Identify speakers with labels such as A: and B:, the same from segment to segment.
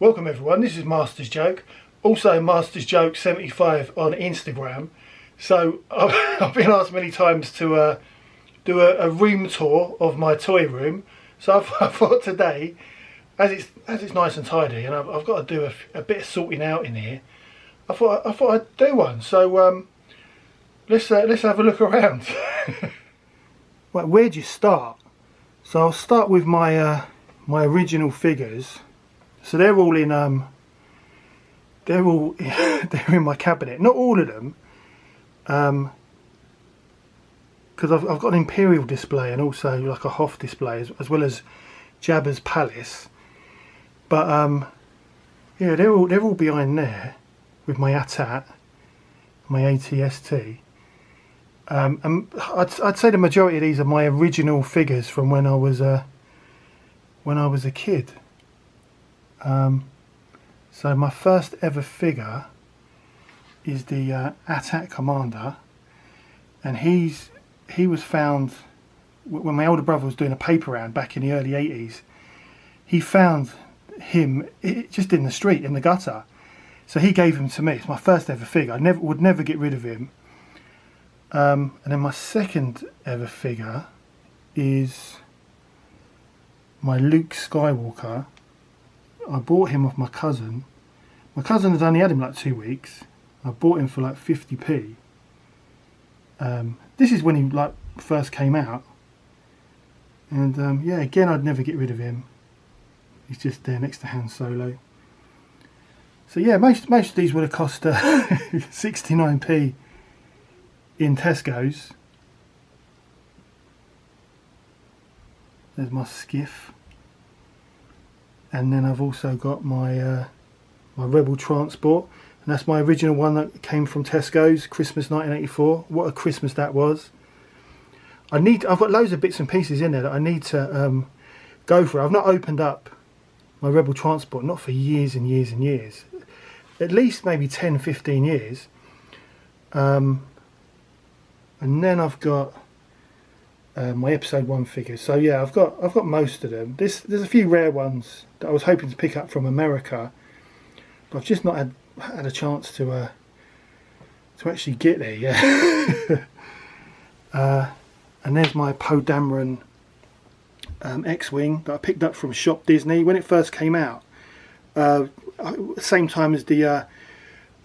A: Welcome everyone, this is Master's Joke, also Master's Joke 75 on Instagram. So I've been asked many times to do a room tour of my toy room. So I thought today, as it's nice and tidy, and I've got to do a bit of sorting out in here, I thought I'd do one. So let's have a look around. Right, where do you start? So I'll start with my my original figures. So they're all in they're in my cabinet. Not all of them, because I've got an Imperial display and also like a Hoth display as well as Jabba's Palace. But yeah, they're all behind there with my AT-AT, my AT-ST. And I'd say the majority of these are my original figures from when I was a kid. So my first ever figure is the AT-AT Commander, and he was found when my older brother was doing a paper round back in the early 80s. He found him just in the street, in the gutter, so he gave him to me. It's my first ever figure. I would never get rid of him. And then my second ever figure is my Luke Skywalker. I bought him off my cousin. My cousin had only had him like 2 weeks. I bought him for like 50p. This is when he like first came out. And yeah, again, I'd never get rid of him. He's just there next to Han Solo. So yeah, most of these would have cost 69p in Tesco's. There's my skiff. And then I've also got my my Rebel Transport, and that's my original one that came from Tesco's, Christmas 1984. What a Christmas that was! I've got loads of bits and pieces in there that I need to go for. I've not opened up my Rebel Transport, not for years and years and years, at least maybe 10-15 years. And then I've got my episode 1 figures. So yeah, I've got most of them. There's a few rare ones that I was hoping to pick up from America, but I've just not had a chance to actually get there yet. And there's my Poe Dameron X-Wing that I picked up from Shop Disney when it first came out. Same time as the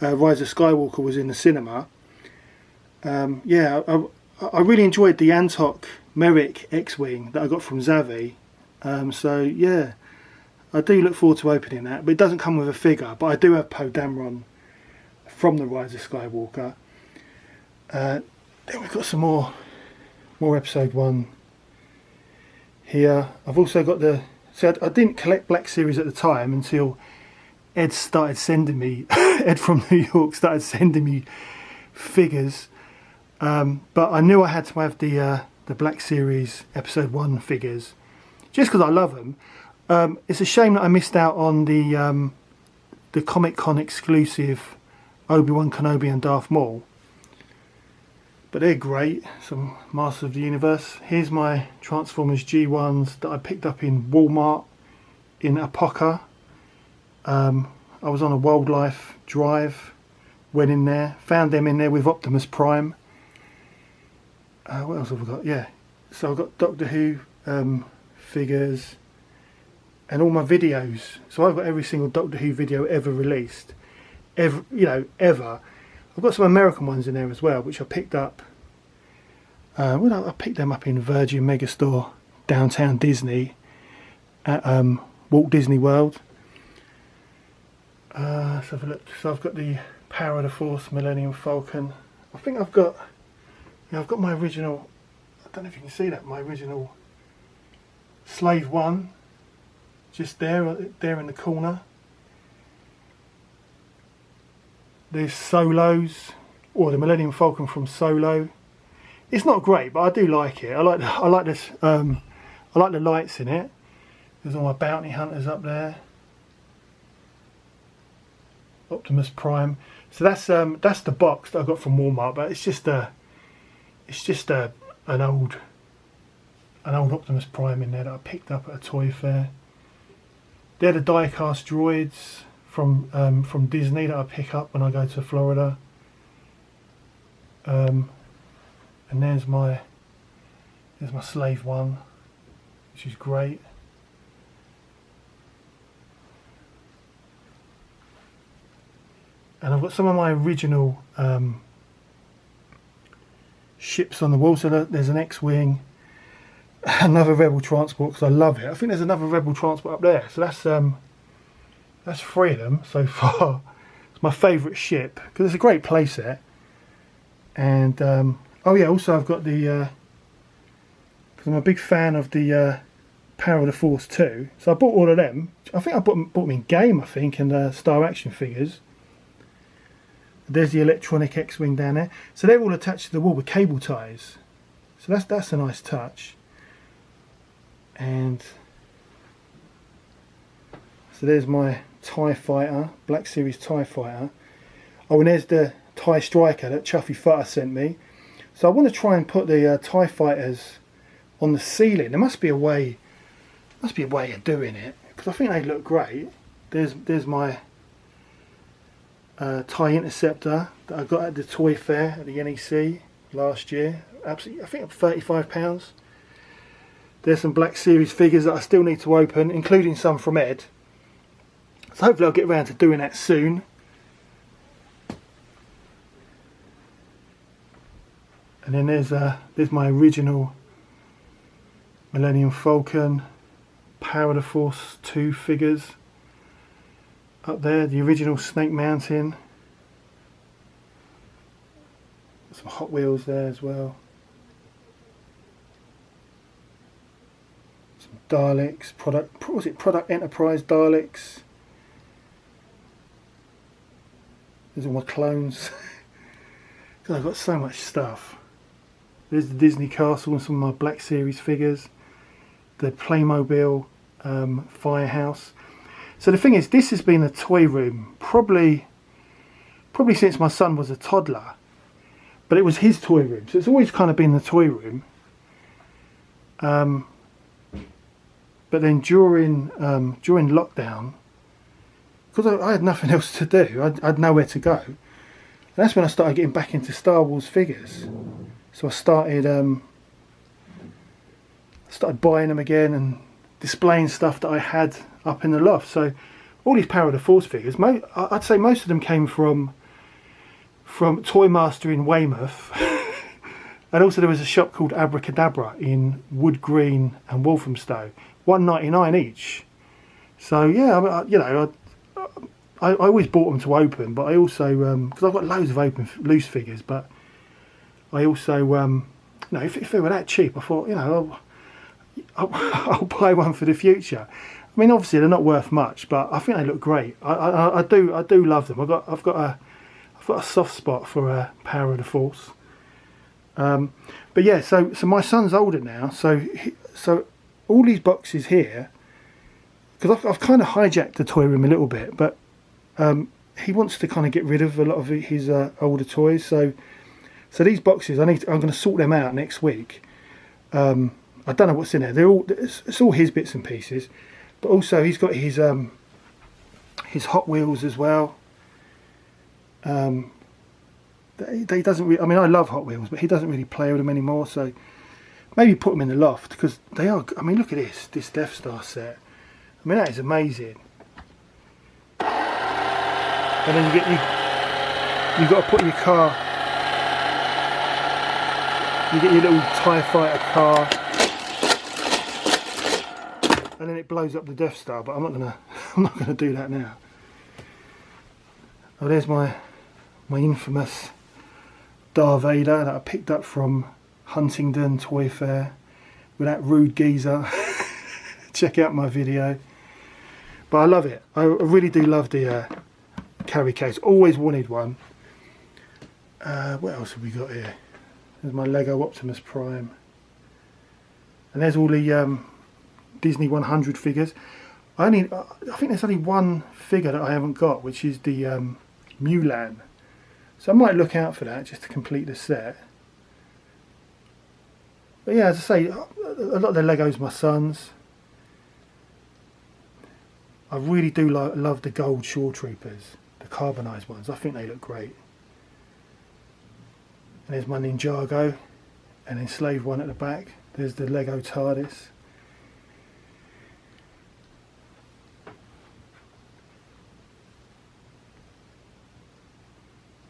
A: Rise of Skywalker was in the cinema. Yeah, I really enjoyed the Antok Merrick X-Wing that I got from Zavi. So yeah, I do look forward to opening that, but it doesn't come with a figure. But I do have Poe Dameron from the Rise of Skywalker. Then we've got some more episode 1 here. I've also got so I didn't collect Black Series at the time until Ed started sending me Ed from New York started sending me figures. But I knew I had to have the Black Series episode 1 figures just because I love them. It's a shame that I missed out on the Comic-Con exclusive Obi-Wan Kenobi and Darth Maul, but they're great. Some Masters of the Universe. Here's my Transformers G1s that I picked up in Walmart in Apoca. I was on a wildlife drive, went in there, found them in there with Optimus Prime. What else have I got? Yeah, so I've got Doctor Who figures and all my videos. So I've got every single Doctor Who video ever released, ever. I've got some American ones in there as well, which I picked up. I picked them up in Virgin Megastore, downtown Disney, at Walt Disney World. Let's have a look. So I've got the Power of the Force Millennium Falcon. I think I've got my original. I don't know if you can see that. My original Slave 1, just there in the corner. There's Solos, or the Millennium Falcon from Solo. It's not great, but I do like it. I like this. I like the lights in it. There's all my bounty hunters up there. Optimus Prime. So that's the box that I got from Walmart, but it's just an old Optimus Prime in there that I picked up at a toy fair. They're the die-cast droids from Disney that I pick up when I go to Florida. And there's my slave one, which is great. And I've got some of my original ships on the wall. So there's an X-wing, another Rebel transport because I love it. I think there's another Rebel transport up there. So that's 3 of them so far. It's my favourite ship because it's a great playset. And oh yeah, also I've got the because I'm a big fan of the Power of the Force 2. So I bought all of them. I think I bought them in game. I think, and Star Action figures. There's the electronic X-wing down there. So they're all attached to the wall with cable ties. So that's a nice touch. And so there's my TIE Fighter, Black Series TIE Fighter. Oh, and there's the TIE Striker that Chuffy Futter sent me. So I want to try and put the TIE Fighters on the ceiling. There must be a way of doing it because I think they look great. There's my TIE Interceptor that I got at the Toy Fair at the NEC last year. Absolutely, I think £35. There's some Black Series figures that I still need to open, including some from Ed. So hopefully I'll get around to doing that soon. And then there's my original Millennium Falcon, Power of the Force 2 figures. Up there, the original Snake Mountain. Some Hot Wheels there as well. Some Daleks, Product Enterprise Daleks. There's all my clones. God, I've got so much stuff. There's the Disney Castle and some of my Black Series figures. The Playmobil Firehouse. So the thing is, this has been a toy room probably since my son was a toddler, but it was his toy room, so it's always kind of been the toy room. But then during lockdown, because I had nothing else to do, I had nowhere to go, and that's when I started getting back into Star Wars figures. So I started buying them again and displaying stuff that I had up in the loft. So all these Power of the Force figures, I'd say most of them came from Toy Master in Weymouth. And also there was a shop called Abracadabra in Wood Green and Walthamstow, £1.99 each. So yeah, I always bought them to open, but I also because I've got loads of open loose figures, but I also if they were that cheap, I thought I'll buy one for the future. I mean, obviously they're not worth much, but I think they look great. I do love them. I've got a soft spot for Power of the Force. But yeah, so my son's older now, so all these boxes here, because I've kind of hijacked the toy room a little bit, but he wants to kind of get rid of a lot of his older toys. So these boxes, I'm going to sort them out next week. I don't know what's in there. It's all his bits and pieces, but also he's got his Hot Wheels as well. He doesn't really, I mean, I love Hot Wheels, but he doesn't really play with them anymore. So maybe put them in the loft because they are. I mean, look at this Death Star set. I mean, that is amazing. And then you've got to put your car. You get your little TIE Fighter car. And then it blows up the Death Star, but I'm not gonna do that now. Oh, there's my infamous Darth Vader that I picked up from Huntingdon Toy Fair with that rude geezer. Check out my video. But I love it. I really do love the carry case. Always wanted one. What else have we got here? There's my Lego Optimus Prime. And there's all the Disney 100 figures. I think there's only one figure that I haven't got, which is the Mulan. So I might look out for that just to complete the set. But yeah, as I say, a lot of the Legos my son's. I really do love the gold Shore Troopers, the carbonised ones. I think they look great. And there's my Ninjago, an enslaved one at the back. There's the Lego TARDIS.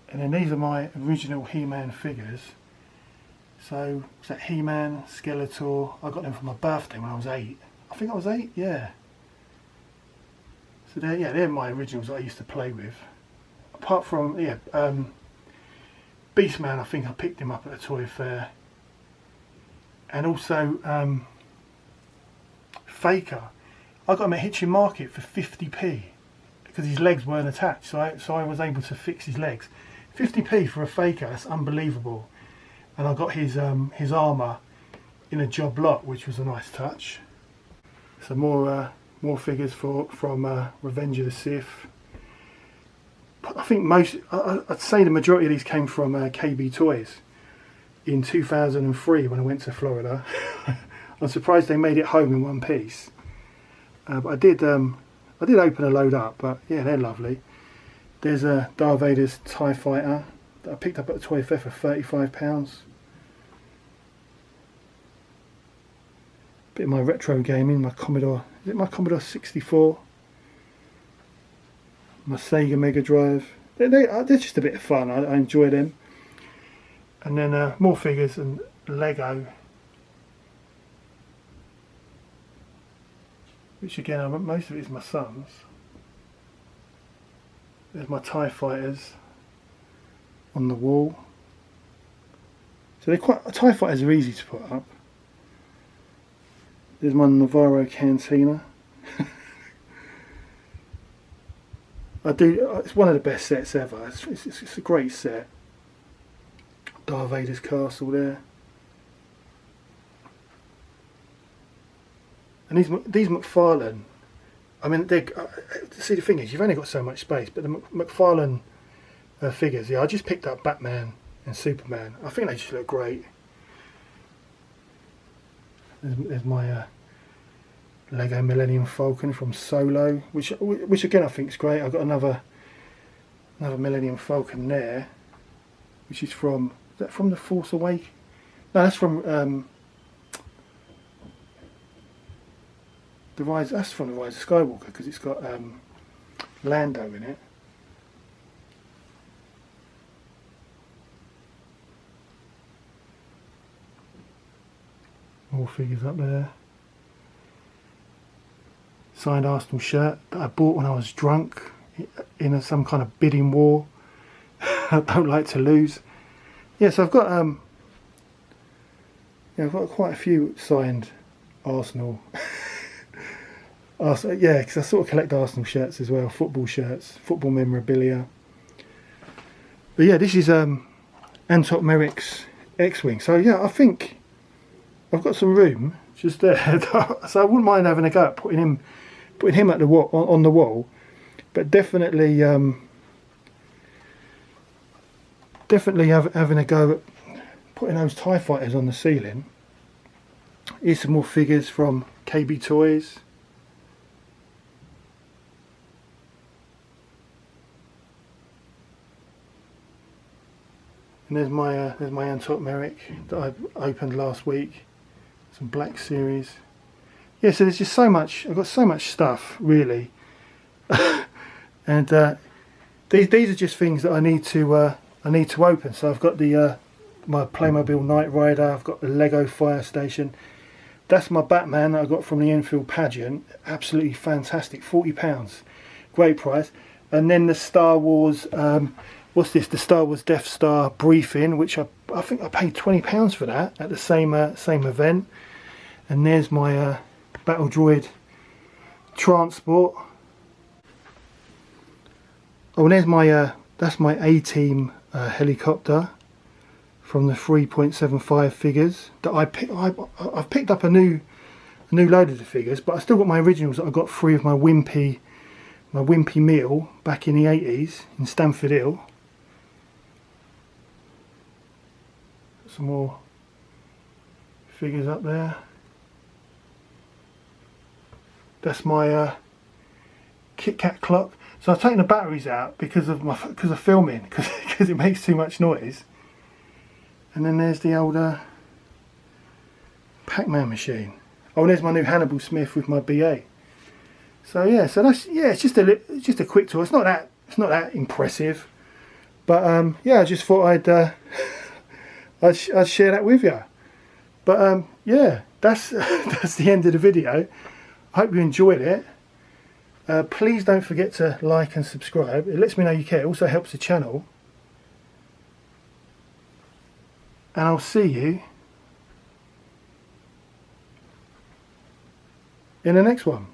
A: And then these are my original He-Man figures. So, is that He-Man, Skeletor? I got them for my birthday when I was 8. I think I was 8, yeah. So they're my originals that I used to play with. Apart from, Beastman, I think I picked him up at a toy fair. And also Faker. I got him at Hitchin Market for 50p because his legs weren't attached, so I was able to fix his legs. 50p for a Faker, that's unbelievable. And I got his armour in a job lot, which was a nice touch. So more figures from Revenge of the Sith. I think I'd say the majority of these came from KB Toys in 2003 when I went to Florida. I'm surprised they made it home in one piece. But I did open a load up, but yeah, they're lovely. There's a Darth Vader's TIE Fighter that I picked up at the Toy Fair for £35. Bit of my retro gaming, my Commodore, is it my Commodore 64? My Sega Mega Drive. They're just a bit of fun, I enjoy them. And then more figures and Lego. Which again, most of it is my son's. There's my TIE Fighters on the wall. So TIE Fighters are easy to put up. There's my Navarro Cantina. It's one of the best sets ever. It's a great set. Darth Vader's castle there. And these McFarlane, I mean, see, the thing is, you've only got so much space, but the McFarlane figures, yeah, I just picked up Batman and Superman. I think they just look great. There's my Lego Millennium Falcon from Solo, which again I think is great. I've got another Millennium Falcon there, which is from The Force Awakens? No, that's from The Rise of Skywalker, because it's got Lando in it. More figures up there. Signed Arsenal shirt that I bought when I was drunk in some kind of bidding war. I don't like to lose. Yeah, so I've got quite a few signed Arsenal. Yeah, because I sort of collect Arsenal shirts as well, football shirts, football memorabilia. But yeah, this is Antok Merrick's X-Wing. So yeah, I think I've got some room just there, so I wouldn't mind having a go at putting him at the wall, on the wall. But definitely having a go at putting those TIE Fighters on the ceiling. Here's some more figures from KB Toys. And there's my Antok Merrick that I opened last week. Some Black Series. Yeah, so there's just so much. I've got so much stuff, really. And these are just things that I need to open. So I've got the my Playmobil Knight Rider. I've got the Lego Fire Station. That's my Batman that I got from the Enfield pageant. Absolutely fantastic. £40, great price. And then the Star Wars. What's this? The Star Wars Death Star briefing, which I think I paid £20 for that at the same event. And there's my Battle Droid Transport. Oh, and there's my that's my A-Team helicopter from the 3.75 figures that I've picked up a new load of the figures, but I still got my originals that I got free of my Wimpy meal back in the 80s in Stamford Hill. Some more figures up there. That's my Kit Kat clock. So I've taken the batteries out because of filming, because it makes too much noise. And then there's the old Pac-Man machine. Oh, and there's my new Hannibal Smith with my BA. So yeah, it's just a quick tour. It's not that impressive, but yeah, I just thought I'd share that with you. But yeah, that's that's the end of the video. I hope you enjoyed it. Please don't forget to like and subscribe. It lets me know you care. It also helps the channel. And I'll see you in the next one.